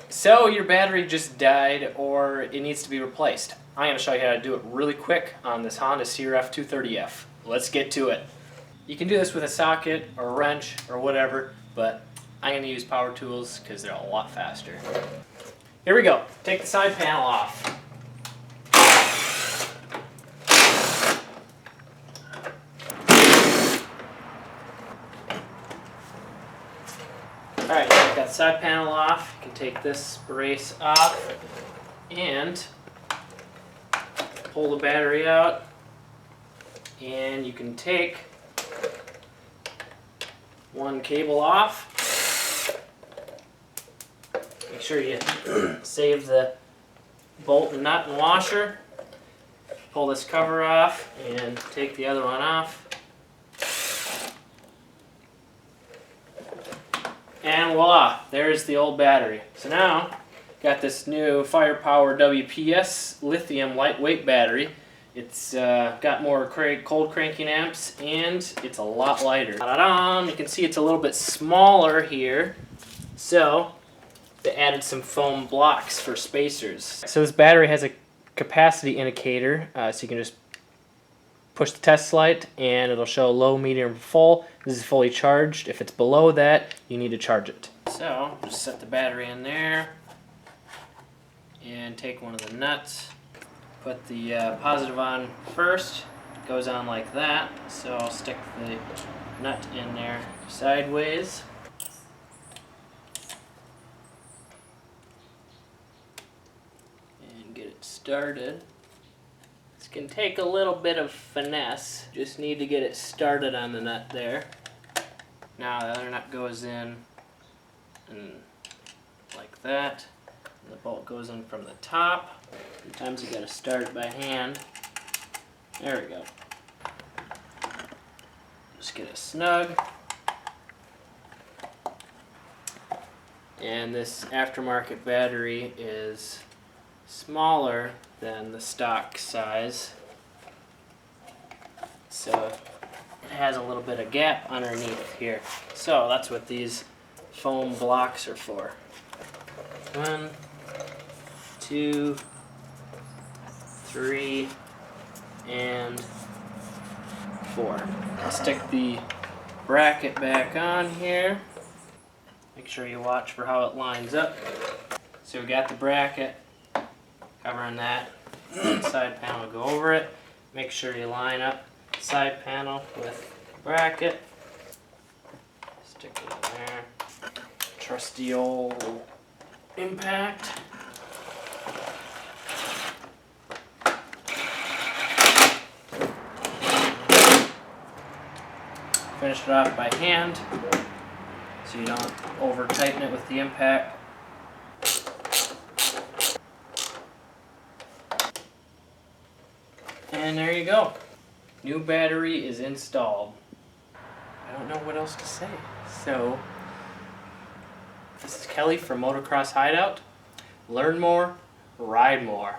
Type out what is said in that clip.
So your battery just died or it needs to be replaced. I'm going to show you how to do it really quick on this Honda CRF230F. Let's get to it. You can do this with a socket or a wrench or whatever, but I'm going to use power tools because they're a lot faster. Here we go. Take the side panel off. Alright, got the side panel off. You can take this brace off and pull the battery out, and you can take one cable off. Make sure you save the bolt and nut and washer. Pull this cover off and take the other one off. And voila, there's the old battery. So now, got this new Firepower WPS Lithium lightweight battery. It's got more cold cranking amps and it's a lot lighter. Ta-da-da! You can see it's a little bit smaller here. So, they added some foam blocks for spacers. So this battery has a capacity indicator, so you can just push the test light and it'll show low, medium, full. This is fully charged. If it's below that, you need to charge it. So, just set the battery in there and take one of the nuts. Put the positive on first. It goes on like that. So I'll stick the nut in there sideways. And get it started. This can take a little bit of finesse. Just need to get it started on the nut there. Now the other nut goes in and like that. And the bolt goes in from the top. Sometimes you gotta start it by hand. There we go. Just get it snug. And this aftermarket battery is smaller than the stock size, so it has a little bit of gap underneath here. So that's what these foam blocks are for. 1, 2, 3, and 4. I'll stick the bracket back on here. Make sure you watch for how it lines up. So we got the bracket covering that. Side panel will go over it. Make sure you line up the side panel with the bracket. Stick it in there. Trusty old impact. Finish it off by hand so you don't over tighten it with the impact. And there you go. New battery is installed. I don't know what else to say. So, this is Kelly from Motocross Hideout. Learn more, ride more.